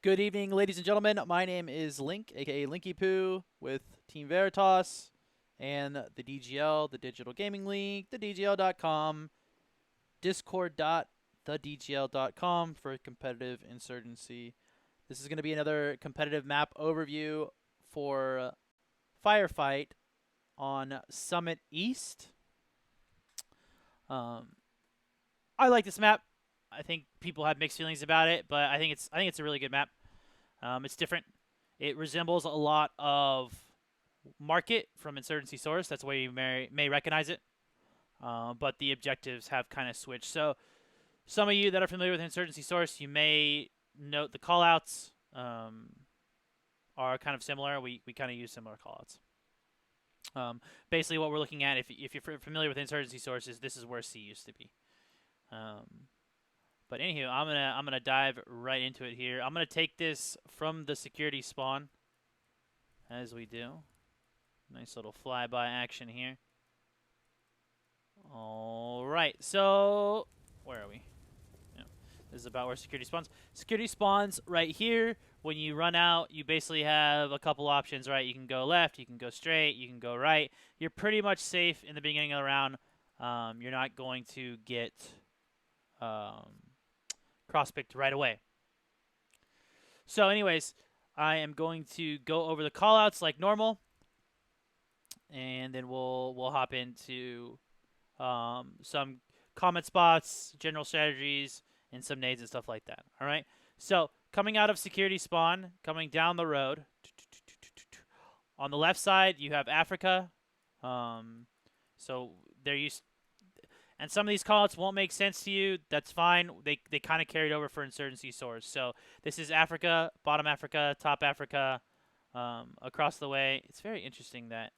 Good evening, ladies and gentlemen. My name is Link, aka Linkypoo, with Team Veritas and the DGL, the Digital Gaming League, the DGL.com, Discord.thedgl.com for competitive insurgency. This is going to be another competitive map overview for Firefight on Summit East. I like this map. I think people have mixed feelings about it, but I think it's a really good map. It's different. It resembles a lot of Market from Insurgency Source. That's where you may recognize it. But the objectives have kind of switched. So some of you that are familiar with Insurgency Source, you may note the callouts are kind of similar. We kind of use similar callouts. Basically, what we're looking at, if you're familiar with Insurgency Source, is this is where C used to be. But anywho, I'm gonna dive right into it here. I'm gonna take this from the security spawn, as we do. Nice little flyby action here. All right, so where are we? Yeah, this is about where security spawns. Security spawns right here. When you run out, you basically have a couple options, right? You can go left, you can go straight, you can go right. You're pretty much safe in the beginning of the round. You're not going to get cross-picked right away. So anyways, I am going to go over the callouts like normal, and then we'll hop into some comment spots, general strategies, and some nades and stuff like that. All right. So coming out of security spawn, coming down the road, on the left side you have Africa. So they're used. And some of these callouts won't make sense to you. That's fine. They kind of carried over for Insurgency Source. So this is Africa, bottom Africa, top Africa, across the way. It's very interesting that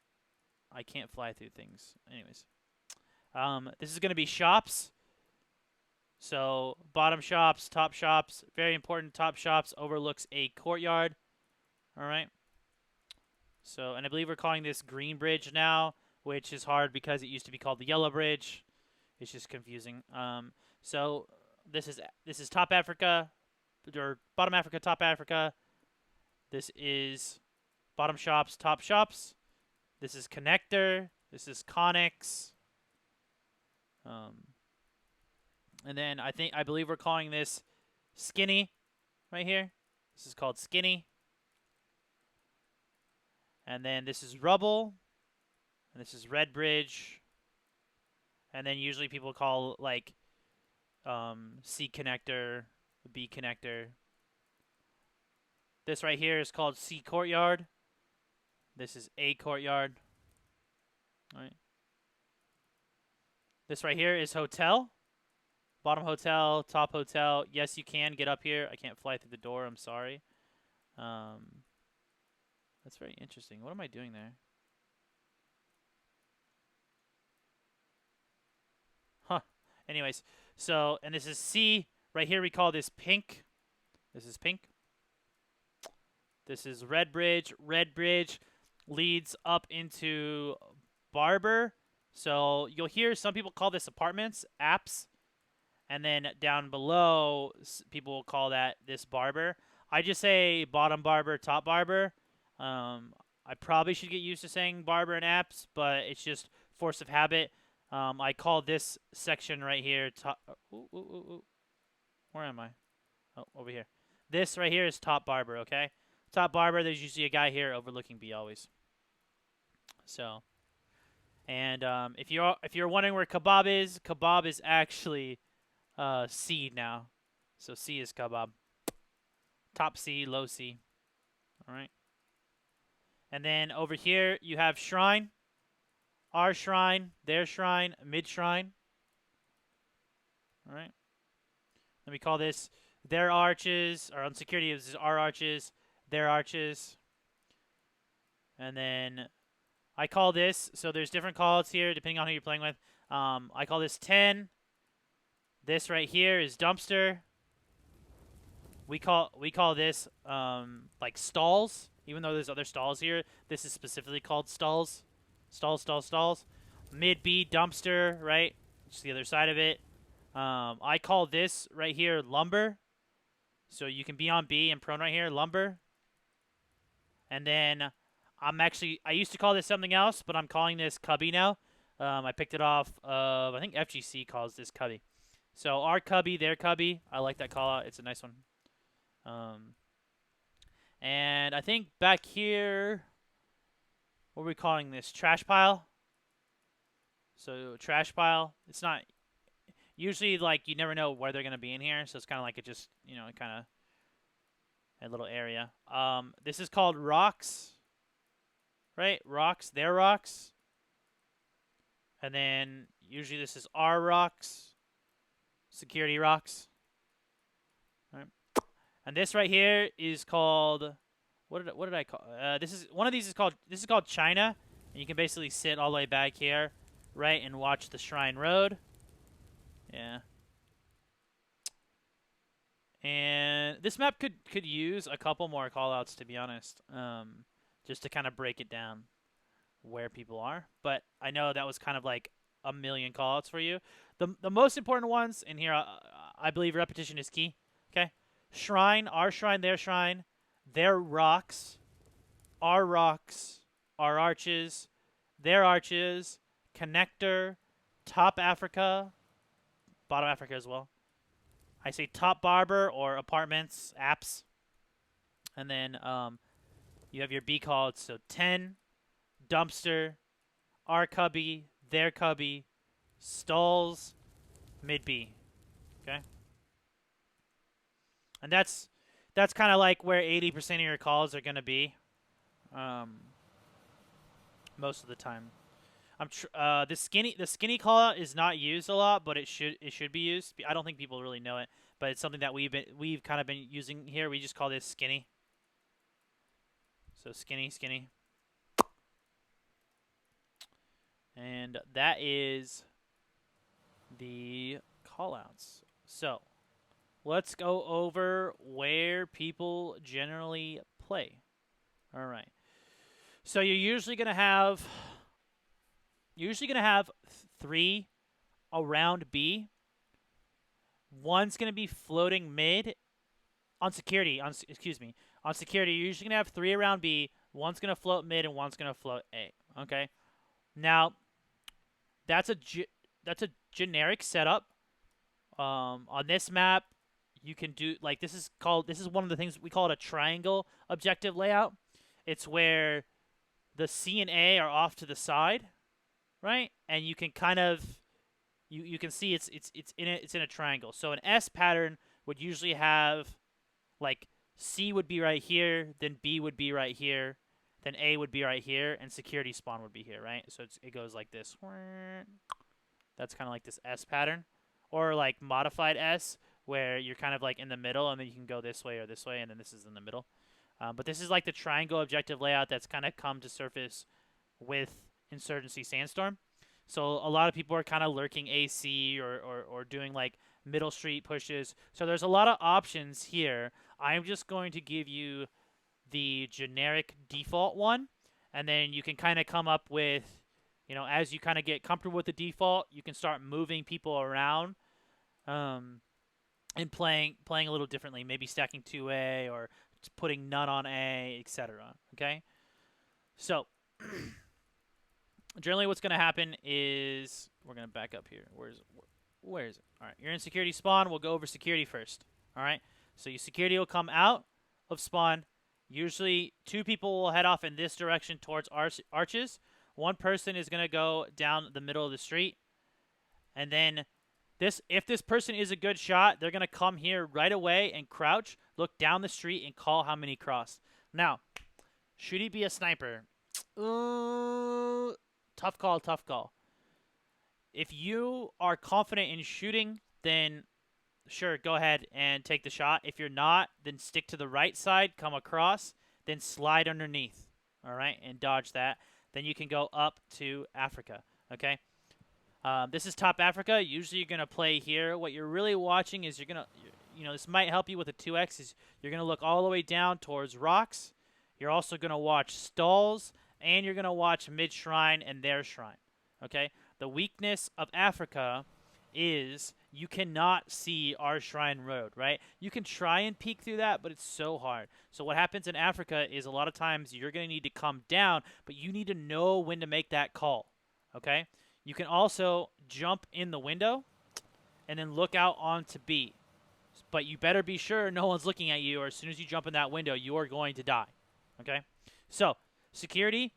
I can't fly through things. Anyways, this is going to be shops. So bottom shops, top shops. Very important. Top shops overlooks a courtyard. All right. So, and I believe we're calling this Green Bridge now, which is hard because it used to be called the Yellow Bridge. It's just confusing. So this is top Africa, or bottom Africa, top Africa. This is bottom shops, top shops. This is connector. This is Connix. And then I believe we're calling this Skinny, right here. This is called Skinny. And then this is Rubble, and this is Red Bridge. And then usually people call like C connector, B connector. This right here is called C courtyard. This is A courtyard. All right. This right here is hotel. Bottom hotel, top hotel. Yes, you can get up here. I can't fly through the door. I'm sorry. That's very interesting. What am I doing there? Huh. Anyways, so, and this is C. Right here we call this pink. This is pink. This is Red Bridge. Red Bridge leads up into Barber. So you'll hear some people call this apartments, apps. And then down below, people will call this Barber. I just say bottom Barber, top Barber. I probably should get used to saying Barber and apps, but it's just force of habit. I call this section right here top. Where am I? Oh, over here. This right here is top Barber. Okay, top Barber. There's usually a guy here overlooking B always. So, and if you're wondering where Kebab is actually C now. So C is Kebab. Top C, low C. All right. And then over here you have Shrine. Our shrine, their shrine, mid shrine. All right. Let me call this their arches, or on security, this is our arches, their arches. And then I call this, so there's different calls here depending on who you're playing with. I call this 10. This right here is dumpster. We call this like stalls, even though there's other stalls here. This is specifically called stalls. Stalls. Mid B dumpster, right? Just the other side of it. I call this right here lumber. So you can be on B and prone right here, lumber. And then I used to call this something else, but I'm calling this cubby now. I picked it off of, I think FGC calls this cubby. So our cubby, their cubby. I like that call out. It's a nice one. And I think back here, what are we calling this? Trash pile. So trash pile. It's not usually like you never know where they're gonna be in here, so it's kind of like it just kind of a little area. This is called rocks, right? Rocks. Their rocks. And then usually this is our rocks, security rocks. All right. And this right here is called what did I call? This is one of these is called China, and you can basically sit all the way back here, right, and watch the Shrine Road. Yeah. And this map could use a couple more callouts, to be honest, just to kind of break it down where people are. But I know that was kind of like a million callouts for you. The most important ones in here, I believe repetition is key. Okay, shrine, our shrine, their rocks, our arches, their arches, connector, top Africa, bottom Africa as well. I say top barber or apartments, apps. And then you have your B calls. So 10, dumpster, our cubby, their cubby, stalls, mid B. Okay? And that's kind of like where 80% of your calls are going to be most of the time. The skinny call out is not used a lot, but it should be used. I don't think people really know it, but it's something that we've kind of been using here. We just call this skinny. So skinny. And that is the callouts. So let's go over where people generally play. All right. So you're usually gonna have 3 around B. One's gonna be floating mid on security. On security, you're usually gonna have 3 around B. One's gonna float mid and one's gonna float A. Okay. Now, that's a generic setup. On this map, you can do this is one of the things we call it a triangle objective layout. It's where the C and A are off to the side, right? And you can kind of you can see it's in a triangle. So an S pattern would usually have like C would be right here, then B would be right here, then A would be right here, and security spawn would be here, right? So it goes like this. That's kind of like this S pattern, or like modified S, where you're kind of like in the middle, and then you can go this way or this way, and then this is in the middle. But this is like the triangle objective layout that's kind of come to surface with Insurgency Sandstorm. So a lot of people are kind of lurking AC or doing like middle street pushes. So there's a lot of options here. I'm just going to give you the generic default one, and then you can kind of come up with, as you kind of get comfortable with the default, you can start moving people around and playing a little differently, maybe stacking 2A or putting none on A, etc. Okay? So generally what's going to happen is we're going to back up here. Where is it? All right, you're in security spawn. We'll go over security first. All right? So your security will come out of spawn. Usually 2 people will head off in this direction towards arches. 1 person is going to go down the middle of the street. And then if this person is a good shot, they're going to come here right away and crouch, look down the street, and call how many crossed. Now, should he be a sniper? Tough call. If you are confident in shooting, then sure, go ahead and take the shot. If you're not, then stick to the right side, come across, then slide underneath, all right, and dodge that. Then you can go up to Africa, okay? This is top Africa. Usually you're going to play here. What you're really watching is this might help you with a 2X, is you're going to look all the way down towards rocks. You're also going to watch stalls, and you're going to watch mid-shrine and their shrine, okay? The weakness of Africa is you cannot see our shrine road, right? You can try and peek through that, but it's so hard. So what happens in Africa is a lot of times you're going to need to come down, but you need to know when to make that call, okay? You can also jump in the window and then look out onto B. But you better be sure no one's looking at you, or as soon as you jump in that window, you are going to die, okay? So, security,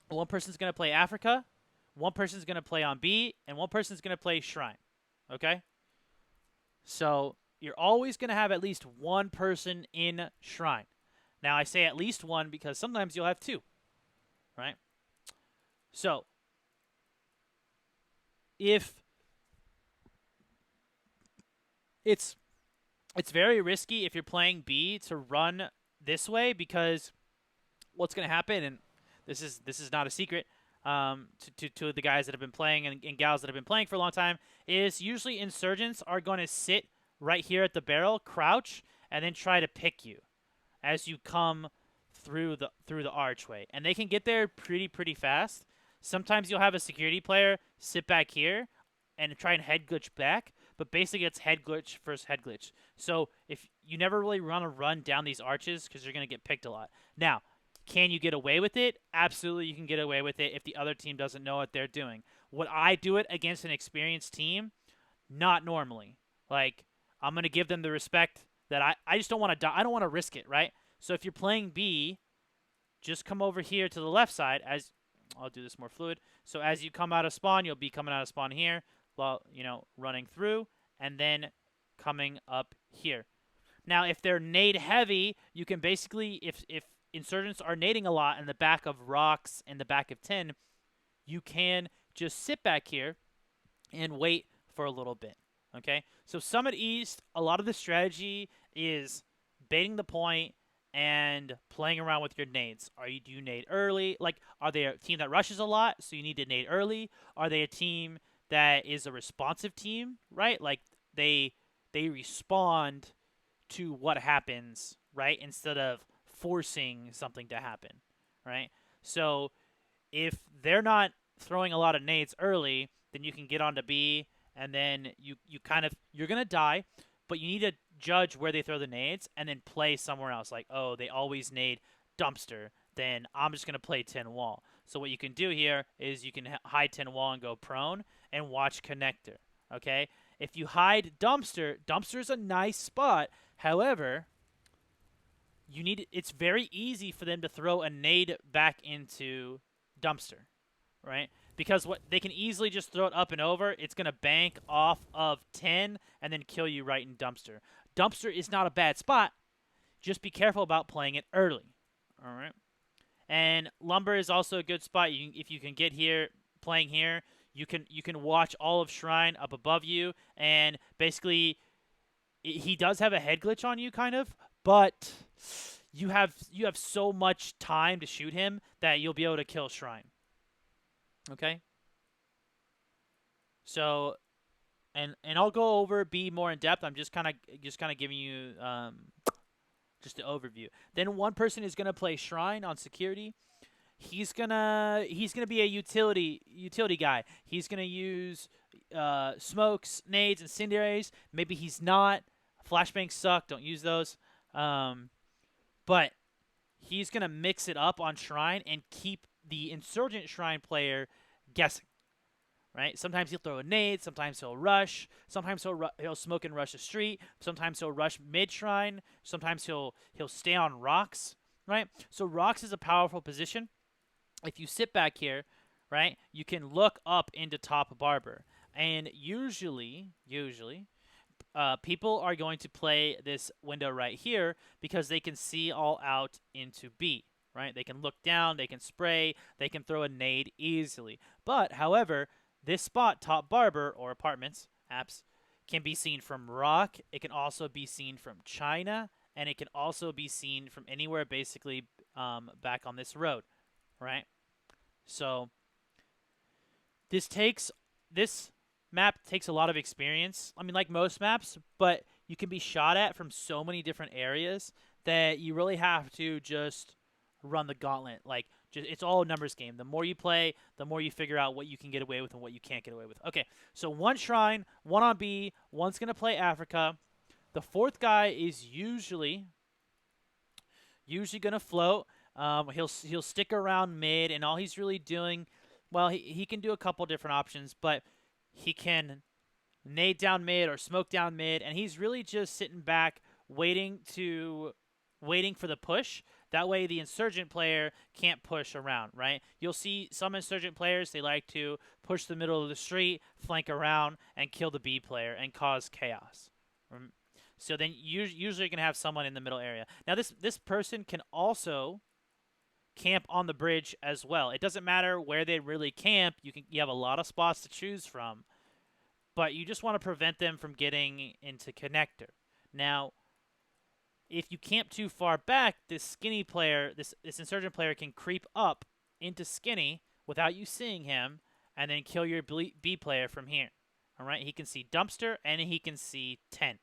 one person's going to play Africa, one person's going to play on B, and one person's going to play Shrine. Okay? So you're always going to have at least one person in Shrine. Now, I say at least one because sometimes you'll have two. Right? So, if it's very risky if you're playing B to run this way, because what's going to happen, and this is not a secret, to the guys that have been playing and gals that have been playing for a long time, is usually insurgents are going to sit right here at the barrel, crouch, and then try to pick you as you come through the archway, and they can get there pretty fast. Sometimes you'll have a security player sit back here and try and head glitch back, but basically it's head glitch versus head glitch. So if you never really want to run down these arches because you're going to get picked a lot. Now, can you get away with it? Absolutely, you can get away with it if the other team doesn't know what they're doing. Would I do it against an experienced team? Not normally. Like, I'm going to give them the respect that I just don't want to die. I don't want to risk it, right? So if you're playing B, just come over here to the left side. As I'll do this more fluid. So as you come out of spawn, you'll be coming out of spawn here, while, you know, running through, and then coming up here. Now, if they're nade heavy, you can basically, if insurgents are nading a lot in the back of rocks and the back of 10, you can just sit back here and wait for a little bit, okay? So Summit East, a lot of the strategy is baiting the point and playing around with your nades. Do you nade early? Like, are they a team that rushes a lot, so you need to nade early? Are they a team that is a responsive team, right? Like, they respond to what happens, right, instead of forcing something to happen, right? So if they're not throwing a lot of nades early, then you can get onto B, and then you're going to die, but you need to judge where they throw the nades and then play somewhere else. Like, oh, they always nade dumpster, then I'm just going to play 10 wall. So what you can do here is you can hide 10 wall and go prone and watch connector, okay? If you hide dumpster, dumpster is a nice spot. However, it's very easy for them to throw a nade back into dumpster, right? Because they can easily just throw it up and over. It's going to bank off of 10 and then kill you right in dumpster. Dumpster is not a bad spot. Just be careful about playing it early, all right? And lumber is also a good spot. If you can get here, playing here, you can watch all of Shrine up above you, and basically he does have a head glitch on you, kind of, but you have so much time to shoot him that you'll be able to kill Shrine. Okay? So, and I'll go over B more in depth. I'm just kind of giving you just the overview. Then one person is gonna play Shrine on security. He's gonna be a utility guy. He's gonna use smokes, nades, incendiaries. Maybe he's not. Flashbangs suck. Don't use those. But he's going to mix it up on Shrine and keep the Insurgent Shrine player guessing, right? Sometimes he'll throw a nade. Sometimes he'll rush. Sometimes he'll smoke and rush a street. Sometimes he'll rush mid-Shrine. Sometimes he'll stay on rocks, right? So rocks is a powerful position. If you sit back here, right, you can look up into top barber. And usually, people are going to play this window right here because they can see all out into B, right? They can look down, they can spray, they can throw a nade easily. But, however, this spot, top barber or apartments, apps, can be seen from rock. It can also be seen from China, and it can also be seen from anywhere basically back on this road, right? So this map takes a lot of experience. I mean, like most maps, but you can be shot at from so many different areas that you really have to just run the gauntlet. Like, it's all a numbers game. The more you play, the more you figure out what you can get away with and what you can't get away with. Okay, so 1 shrine, 1 on B, 1's going to play Africa. The 4th guy is usually going to float. He'll stick around mid, and all he's really doing, well, he can do a couple different options, but he can nade down mid or smoke down mid, and he's really just sitting back waiting for the push. That way the insurgent player can't push around, right? You'll see some insurgent players, they like to push the middle of the street, flank around, and kill the B player and cause chaos. So then usually you're going to have someone in the middle area. Now this person can also camp on the bridge as well. It doesn't matter where they really camp. You have a lot of spots to choose from, but you just want to prevent them from getting into connector. Now, if you camp too far back, this skinny player, this insurgent player can creep up into skinny without you seeing him and then kill your B player from here. All right? He can see dumpster and he can see tent.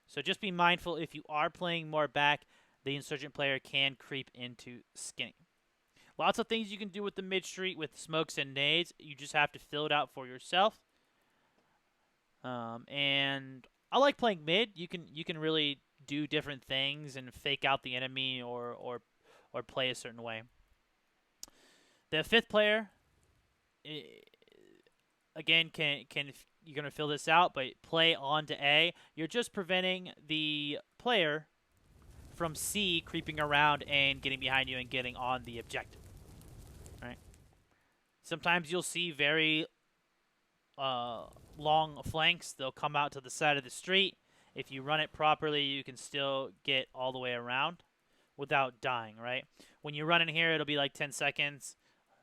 So just be mindful if you are playing more back, the insurgent player can creep into skinny. Lots of things you can do with the mid street with smokes and nades. You just have to fill it out for yourself. And I like playing mid. You can really do different things and fake out the enemy or play a certain way. The 5th player, again, can you're gonna fill this out, but play on to A. You're just preventing the player from C creeping around and getting behind you and getting on the objective. All right. Sometimes you'll see very long flanks. They'll come out to the side of the street. If you run it properly, you can still get all the way around without dying, right? When you run in here, it'll be like 10 seconds,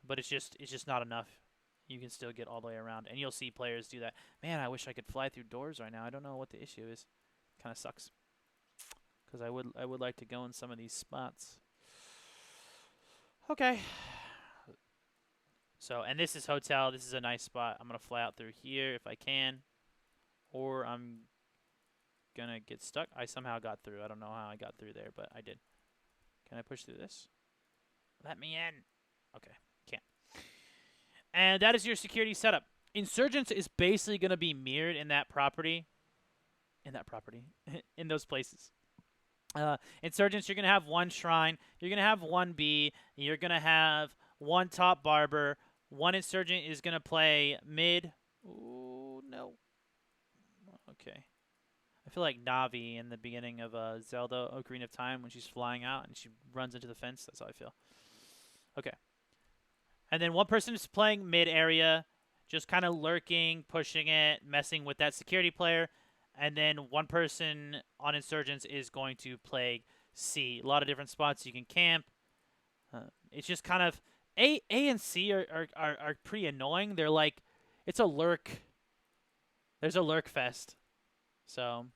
but it's just not enough. You can still get all the way around, and you'll see players do that. Man, I wish I could fly through doors right now. I don't know what the issue is. Kind of sucks, because I would like to go in some of these spots. Okay. So, and this is hotel. This is a nice spot. I'm gonna fly out through here if I can, or I'm gonna get stuck. I somehow got through. I don't know how I got through there, but I did. Can I push through this? Let me in. Okay, can't. And that is your security setup. Insurgents is basically gonna be mirrored in that property. In those places. Insurgents, you're gonna have 1 shrine. You're gonna have 1 B. You're gonna have 1 top barber. 1 insurgent is gonna play mid. Ooh, no. Okay. I feel like Navi in the beginning of Zelda Ocarina of Time when she's flying out and she runs into the fence. That's how I feel. Okay. And then 1 person is playing mid area, just kind of lurking, pushing it, messing with that security player. And then 1 person on Insurgents is going to play C. A lot of different spots you can camp. It's just kind of A and C are pretty annoying. They're like, it's a lurk. There's a lurk fest. So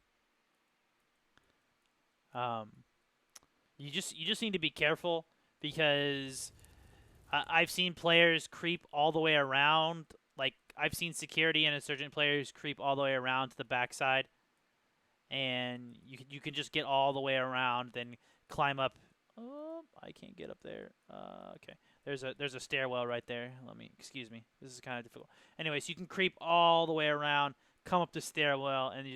you just need to be careful because I've seen players creep all the way around. Like, I've seen security and insurgent players creep all the way around to the backside, and you can just get all the way around, then climb up. Oh, I can't get up there. Okay, there's a stairwell right there. Excuse me. This is kind of difficult. Anyways, you can creep all the way around, come up the stairwell, and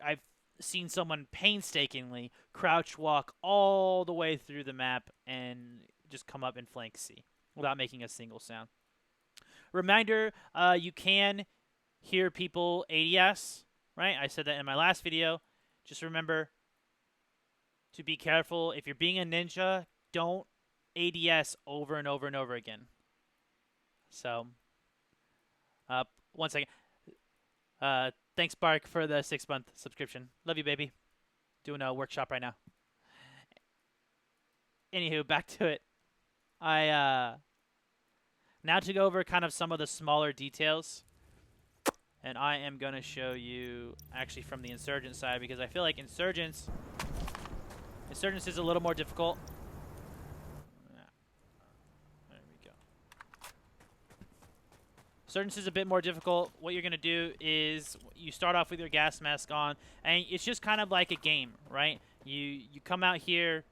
I've seen someone painstakingly crouch walk all the way through the map and just come up and flank C without making a single sound. Reminder, you can hear people ADS, right? I said that in my last video. Just remember to be careful. If you're being a ninja, don't ADS over and over and over again. So, 1 second. Thanks, Bark, for the 6-month subscription. Love you, baby. Doing a workshop right now. Anywho, back to it. Now to go over kind of some of the smaller details. And I am going to show you actually from the Insurgent side because I feel like Insurgents is a little more difficult. There we go. Insurgents is a bit more difficult. What you're going to do is you start off with your gas mask on, and it's just kind of like a game, right? You come out here,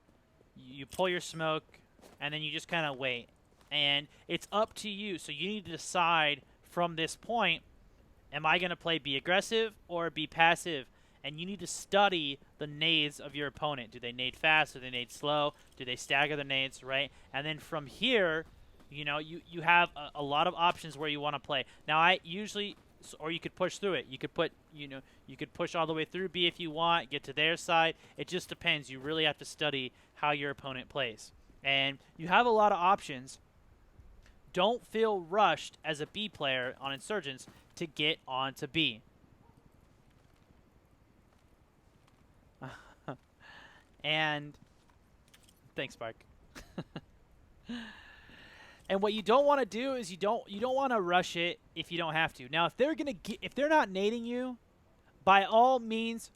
you pull your smoke, and then you just kind of wait. And it's up to you. So you need to decide from this point, am I going to play be aggressive or be passive? And you need to study the nades of your opponent. Do they nade fast? Do they nade slow? Do they stagger the nades, right? And then from here, you know, you have a lot of options where you want to play. Now, I usually, or you could push through it. You could put, you know, you could push all the way through B if you want, get to their side. It just depends. You really have to study how your opponent plays. And you have a lot of options. Don't feel rushed as a B player on Insurgents to get onto B. And thanks, Mark. And what you don't want to do is you don't want to rush it if you don't have to. Now, if they're not nading you, by all means,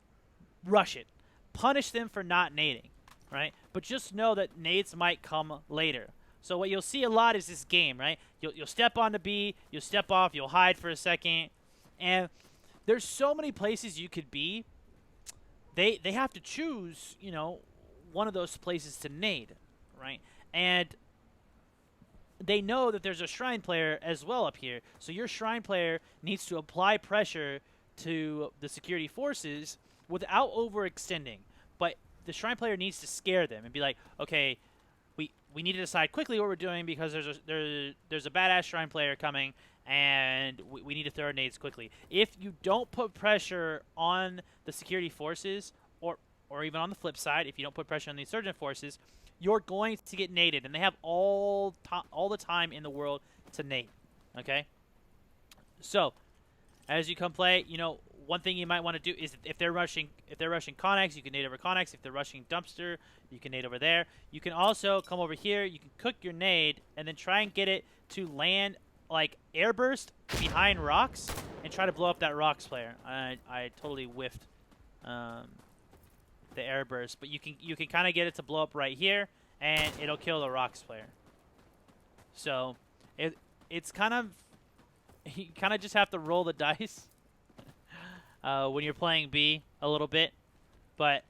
rush it. Punish them for not nading, right? But just know that nades might come later. So what you'll see a lot is this game, right? You'll step onto B, you'll step off, you'll hide for a second, and there's so many places you could be. They have to choose, you know, one of those places to nade, right? And they know that there's a Shrine player as well up here. So your Shrine player needs to apply pressure to the security forces without overextending. But the Shrine player needs to scare them and be like, okay, we need to decide quickly what we're doing because there's a badass Shrine player coming, and we need to throw our nades quickly. If you don't put pressure on the security forces, or even on the flip side, if you don't put pressure on the insurgent forces, you're going to get naded, and they have all the time in the world to nade. Okay. So, as you come play, you know, one thing you might want to do is if they're rushing Connex, you can nade over Connex. If they're rushing Dumpster, you can nade over there. You can also come over here. You can cook your nade and then try and get it to land like airburst behind rocks and try to blow up that rocks player. I totally whiffed the airburst, but you can kind of get it to blow up right here, and it'll kill the rocks player. So it's kind of you kind of just have to roll the dice when you're playing B a little bit. But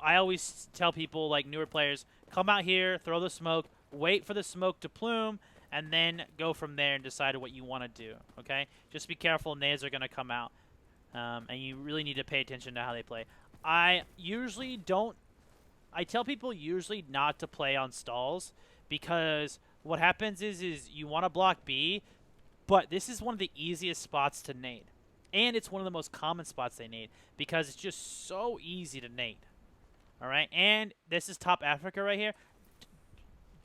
I always tell people, like newer players, come out here, throw the smoke, wait for the smoke to plume, and then go from there and decide what you want to do, okay? Just be careful. Nades are going to come out, and you really need to pay attention to how they play. I tell people usually not to play on stalls because what happens is you want to block B, but this is one of the easiest spots to nade. And it's one of the most common spots they nade because it's just so easy to nade. All right? And this is top Africa right here.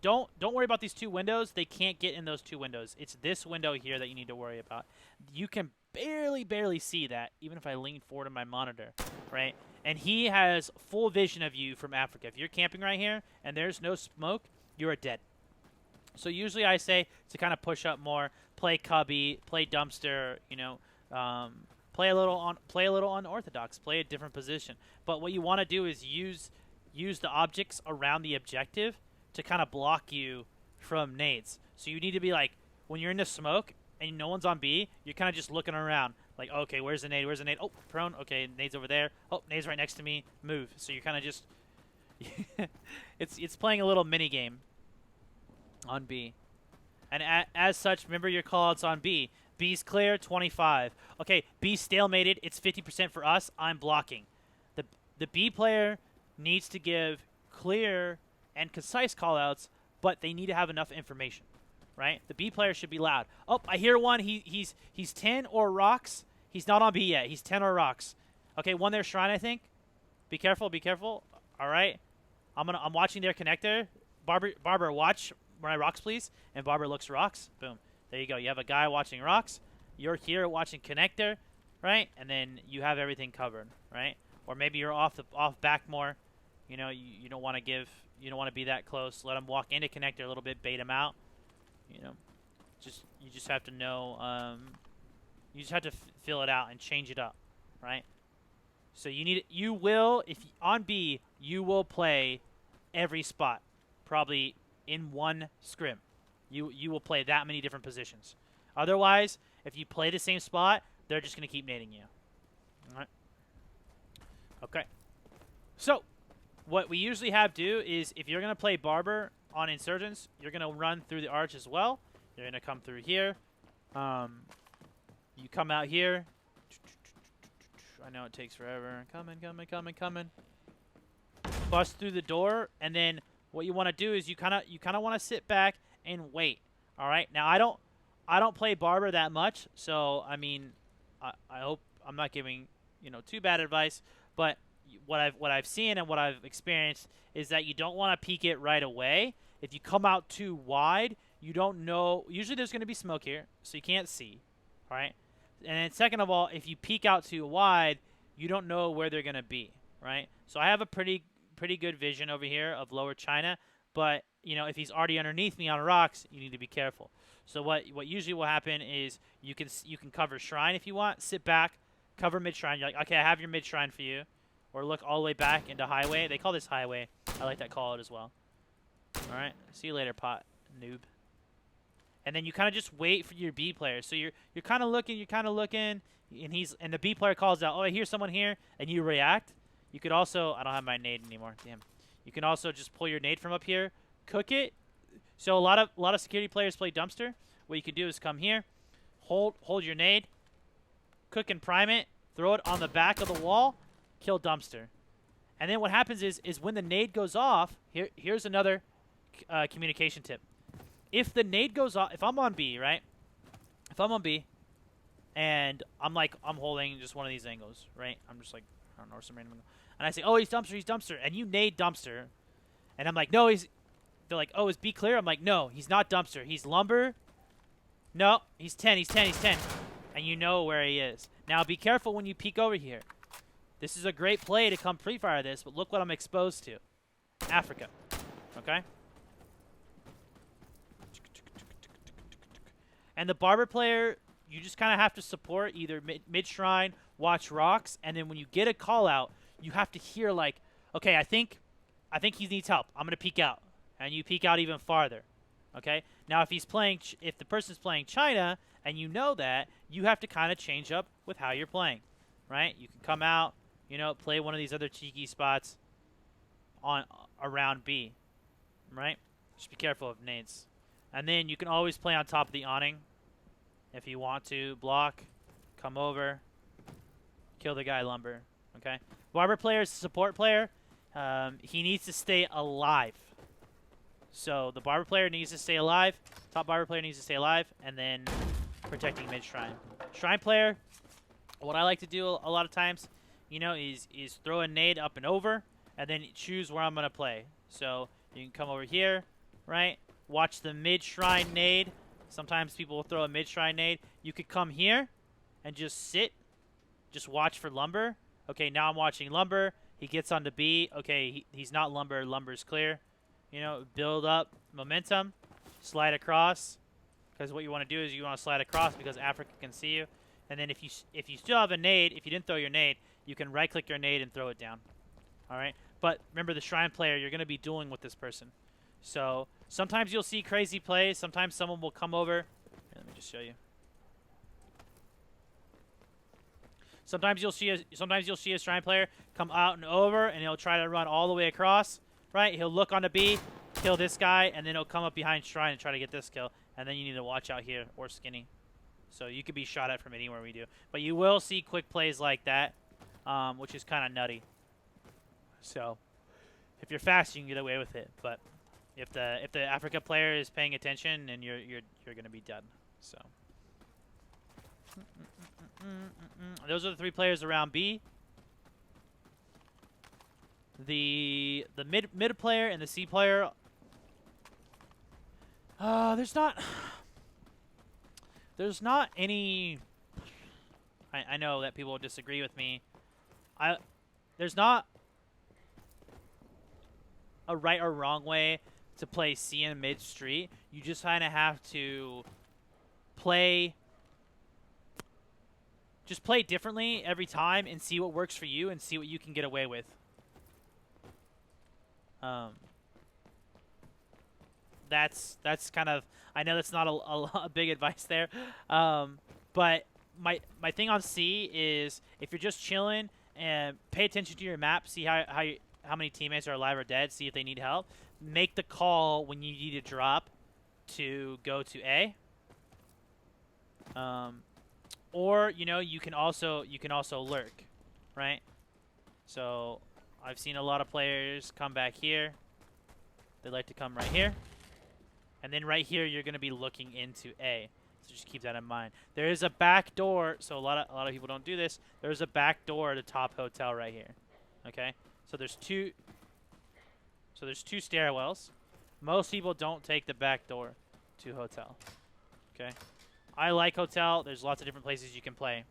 Don't worry about these two windows. They can't get in those two windows. It's this window here that you need to worry about. You can barely see that, even if I lean forward on my monitor, right? And he has full vision of you from Africa. If you're camping right here and there's no smoke, you are dead. So usually I say to kind of push up more, play cubby, play dumpster, you know, play a little unorthodox, play a different position. But what you want to do is use the objects around the objective to kind of block you from nades. So you need to be like, when you're in the smoke and no one's on B, you're kind of just looking around. Like, okay, where's the nade? Where's the nade? Oh, prone. Okay, nade's over there. Oh, nade's right next to me. Move. So you're kind of just... it's playing a little mini game on B. And as such, remember your callouts on B. B's clear, 25. Okay, B stalemated. It's 50% for us. I'm blocking. The B player needs to give clear and concise callouts, but they need to have enough information, right? The B player should be loud. Oh, I hear one. He's 10 or rocks. He's not on B yet. He's 10 or rocks. Okay, one there Shrine, I think. Be careful. Be careful. All right. I'm watching their connector. Barber, watch my rocks, please. And Barber looks rocks. Boom. There you go. You have a guy watching rocks. You're here watching connector, right? And then you have everything covered, right? Or maybe you're off back more. You know, you don't want to be that close. Let him walk into connector a little bit, bait him out. You know, you just have to know. You just have to fill it out and change it up, right? So you will on B, you will play every spot, probably in one scrim. You will play that many different positions. Otherwise, if you play the same spot, they're just gonna keep nading you. All right. Okay. So what we usually have do is if you're going to play Barber, on insurgents, you're gonna run through the arch as well. You're gonna come through here. You come out here. I know it takes forever. Coming. Bust through the door, and then what you want to do is you kind of want to sit back and wait. All right. Now I don't play Barber that much, so I mean, I hope I'm not giving too bad advice, but what I've seen and what I've experienced is that you don't want to peek it right away. If you come out too wide, you don't know. Usually there's going to be smoke here, so you can't see. All right. And then second of all, if you peek out too wide, you don't know where they're going to be. Right. So I have a pretty good vision over here of Lower China, but if he's already underneath me on rocks, you need to be careful. So what usually will happen is you can cover shrine if you want, sit back, cover mid shrine. You're like, okay, I have your mid shrine for you, or look all the way back into highway. They call this highway. I like that call it as well. All right, see you later, pot noob. And then you kind of just wait for your B player. So you're kind of looking, and the B player calls out, oh, I hear someone here, and you react. You could also, I don't have my nade anymore. Damn. You can also just pull your nade from up here, cook it. So a lot of security players play dumpster. What you can do is come here, hold your nade, cook and prime it, throw it on the back of the wall, kill dumpster. And then what happens is when the nade goes off, here's another communication tip. If the nade goes off, if I'm on B, right? If I'm on B, and I'm holding just one of these angles, right? I'm just like, I don't know, some random angle. And I say, oh, he's dumpster, and you nade dumpster. And I'm like, no, they're like, oh, is B clear? I'm like, no, he's not dumpster. He's lumber. No, he's 10. And you know where he is. Now, be careful when you peek over here. This is a great play to come pre-fire this, but look what I'm exposed to. Africa. Okay? And the Barber player, you just kind of have to support either mid-shrine, watch rocks, and then when you get a call out, you have to hear like, okay, I think he needs help. I'm going to peek out. And you peek out even farther. Okay? Now, if the person's playing China, and you know that, you have to kind of change up with how you're playing. Right? You can come out, play one of these other cheeky spots around B. Right? Just be careful of nades. And then you can always play on top of the awning if you want to. Block, come over, kill the guy lumber. Okay? Barber player is a support player. He needs to stay alive. So the Barber player needs to stay alive. Top Barber player needs to stay alive. And then protecting mid-shrine. Shrine player, what I like to do a lot of times, is throw a nade up and over, and then choose where I'm going to play. So you can come over here, right? Watch the mid-shrine nade. Sometimes people will throw a mid-shrine nade. You could come here and just sit. Just watch for lumber. Okay, now I'm watching lumber. He gets onto B. Okay, he's not lumber. Lumber's clear. Build up momentum. Slide across. Because what you want to do is you want to slide across because Africa can see you. And then if you still have a nade, if you didn't throw your nade, you can right-click your nade and throw it down. All right? But remember, the shrine player, you're going to be dueling with this person. So sometimes you'll see crazy plays. Sometimes someone will come over. Here, let me just show you. Sometimes you'll see a shrine player come out and over, and he'll try to run all the way across. Right? He'll look onto B, kill this guy, and then he'll come up behind shrine and try to get this kill. And then you need to watch out here, or skinny. So you could be shot at from anywhere we do. But you will see quick plays like that, which is kind of nutty. So if you're fast, you can get away with it. But if the Africa player is paying attention, then you're gonna be done. So those are the three players around B. The mid player and the C player. There's not any. I know that people disagree with me. There's not a right or wrong way to play C in mid street. You just kind of have to play. Just play differently every time and see what works for you and see what you can get away with. That's kind of, I know that's not a big advice there, but my thing on C is if you're just chilling and pay attention to your map, see how how many teammates are alive or dead, see if they need help. Make the call when you need to drop to go to A. Or you can also lurk, right? So I've seen a lot of players come back here. They like to come right here, and then right here you're going to be looking into A. So just keep that in mind. There is a back door, so a lot of people don't do this. There's a back door at the top hotel right here. Okay, so there's two stairwells. Most people don't take the back door to hotel. Okay, I like hotel. There's lots of different places you can play.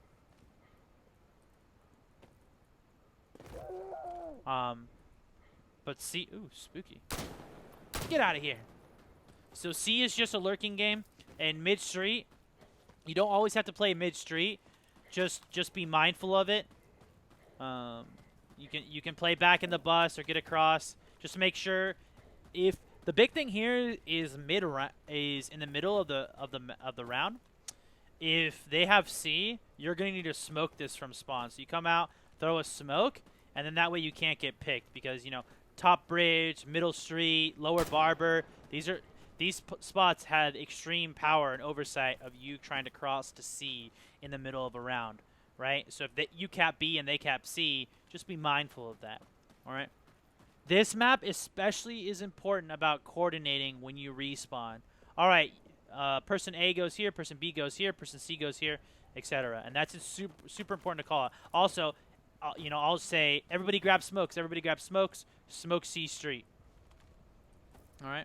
But C, ooh, spooky. Get out of here. So C is just a lurking game, and mid street, you don't always have to play mid street. Just be mindful of it. You can play back in the bus or get across. Just make sure. If the big thing here is in the middle of the round. If they have C, you're gonna need to smoke this from spawn. So you come out, throw a smoke, and then that way you can't get picked because top bridge, middle street, lower barber. These spots have extreme power and oversight of you trying to cross to C in the middle of a round, right? So if you cap B and they cap C, just be mindful of that, all right? This map especially is important about coordinating when you respawn. All right, person A goes here, person B goes here, person C goes here, etc. And that's super important to call out. Also, I'll say everybody grab smokes. Everybody grab smokes. Smoke C street. All right.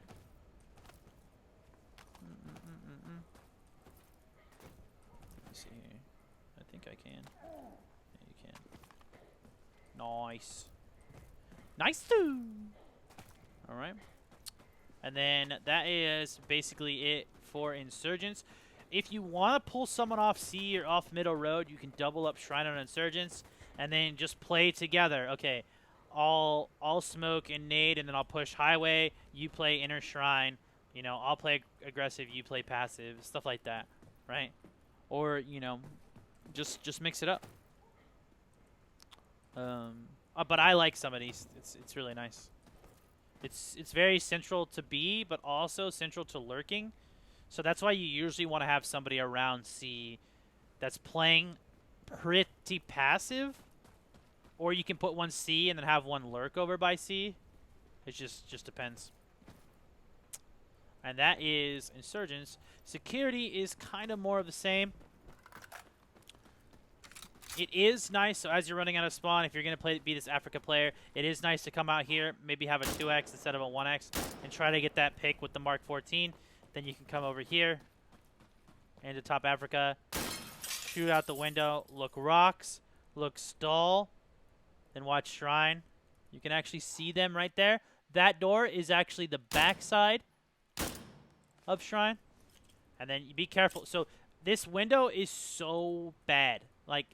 Let me see here. I think I can. Yeah, you can. Nice. Nice too. All right. And then that is basically it for Insurgents. If you want to pull someone off C or off middle road, you can double up Shrine on Insurgents and then just play together. Okay, I'll smoke and nade, and then I'll push highway. You play inner Shrine. I'll play aggressive. You play passive. Stuff like that, right? Or just mix it up. But I like some of these. It's really nice. It's very central to B, but also central to lurking. So that's why you usually want to have somebody around C that's playing pretty passive. Or you can put one C and then have one lurk over by C. It just depends. And that is Insurgents. Security is kind of more of the same. It is nice, so as you're running out of spawn, if you're going to be this Africa player, it is nice to come out here, maybe have a 2x instead of a 1x, and try to get that pick with the Mark 14. Then you can come over here into top Africa, shoot out the window, look rocks, look stall, then watch Shrine. You can actually see them right there. That door is actually the backside of Shrine. And then you be careful. So this window is so bad. Like,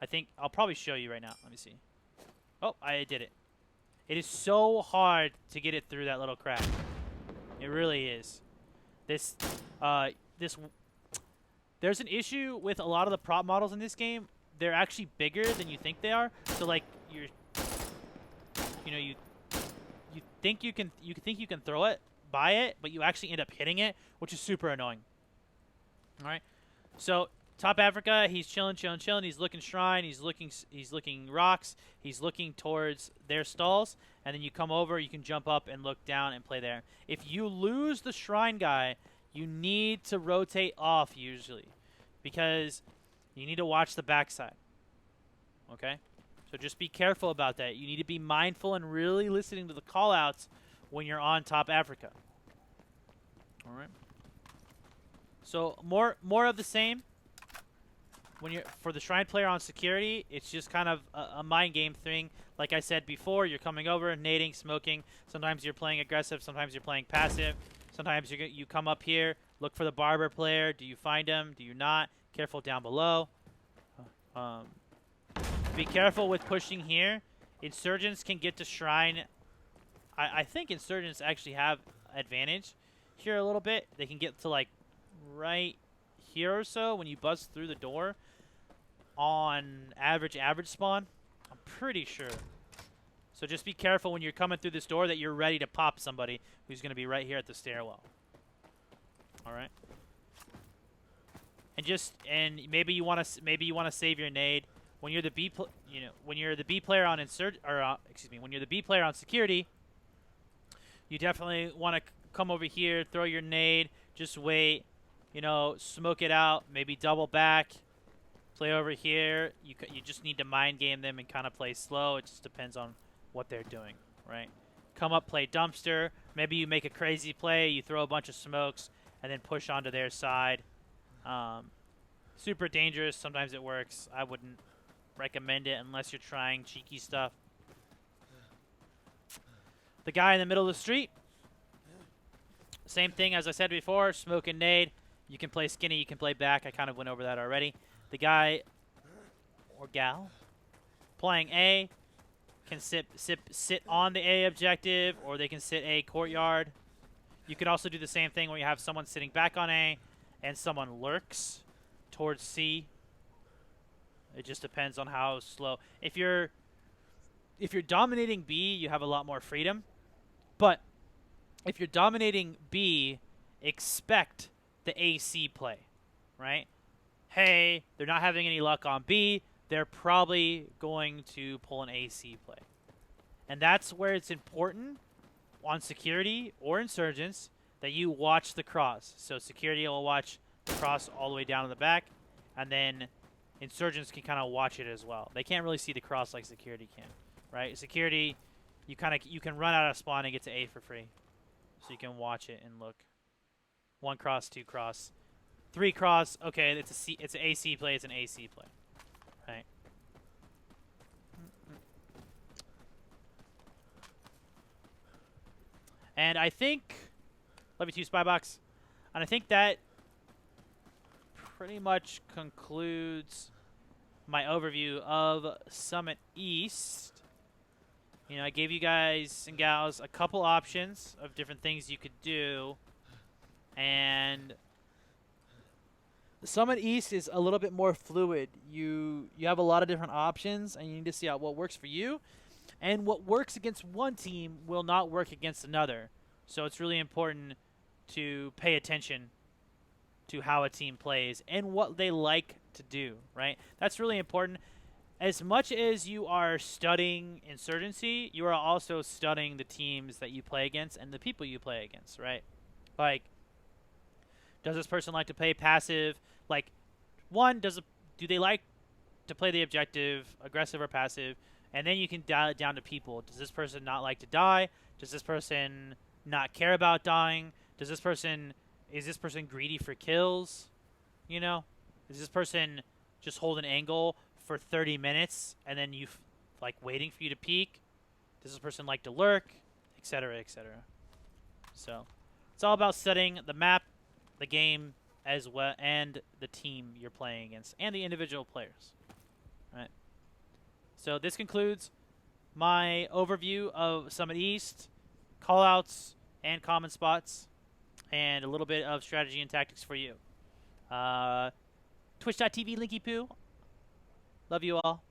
I think I'll probably show you right now. Let me see. Oh, I did it. It is so hard to get it through that little crack. It really is. There's an issue with a lot of the prop models in this game. They're actually bigger than you think they are. So like you think you can throw it, buy it, but you actually end up hitting it, which is super annoying. All right. So top Africa, he's chilling. He's looking Shrine. He's looking rocks. He's looking towards their stalls. And then you come over. You can jump up and look down and play there. If you lose the Shrine guy, you need to rotate off usually, because you need to watch the backside. Okay, so just be careful about that. You need to be mindful and really listening to the call-outs when you're on top Africa. All right. So more of the same. When you're for the Shrine player on security, it's just kind of a mind game thing. Like I said before, you're coming over, nading, smoking. Sometimes you're playing aggressive. Sometimes you're playing passive. Sometimes you come up here, look for the barber player. Do you find him? Do you not? Careful down below. Be careful with pushing here. Insurgents can get to Shrine. I think Insurgents actually have advantage here a little bit. They can get to like right here or so when you bust through the door on average spawn. I'm pretty sure. So just be careful when you're coming through this door that you're ready to pop somebody who's going to be right here at the stairwell. All right. And maybe you want to save your nade when you're the when you're the B player on when you're the B player on security. You definitely want to come over here, throw your nade, just wait, smoke it out, maybe double back, play over here. You just need to mind game them and kind of play slow. It just depends on what they're doing, right? Come up, play dumpster. Maybe you make a crazy play, you throw a bunch of smokes, and then push onto their side. Super dangerous. Sometimes it works. I wouldn't recommend it unless you're trying cheeky stuff. The guy in the middle of the street, same thing as I said before, smoke and nade. You can play skinny, you can play back. I kind of went over that already. The guy or gal playing A can sit on the A objective, or they can sit A courtyard. You could also do the same thing where you have someone sitting back on A and someone lurks towards C. It just depends on how slow. If you're dominating B, you have a lot more freedom. But if you're dominating B, expect the AC play, right? Hey, they're not having any luck on B. They're probably going to pull an AC play. And that's where it's important on security or insurgents that you watch the cross. So security will watch the cross all the way down to the back, and then insurgents can kind of watch it as well. They can't really see the cross like security can, right? Security, you can run out of spawn and get to A for free. So you can watch it and look. 1 cross, 2 cross, 3 cross. Okay, it's an AC play. It's an AC play, right? And I think, love you too, Spybox. And I think that pretty much concludes my overview of Summit East. I gave you guys and gals a couple options of different things you could do. And Summit East is a little bit more fluid. You have a lot of different options, and you need to see out what works for you. And what works against one team will not work against another. So it's really important to pay attention to how a team plays and what they like to do, right? That's really important. As much as you are studying insurgency, you are also studying the teams that you play against and the people you play against, right? Like, does this person like to play passive? Like, do they like to play the objective, aggressive or passive? And then you can dial it down to people. Does this person not like to die? Does this person not care about dying? Is this person greedy for kills? Is this person just hold an angle for 30 minutes and then waiting for you to peek? Does this person like to lurk? Etc., etc. So it's all about studying the map, the game, as well, and the team you're playing against, and the individual players. All right. So this concludes my overview of Summit East, callouts and common spots, and a little bit of strategy and tactics for you. Twitch.tv Linkypoo. Love you all.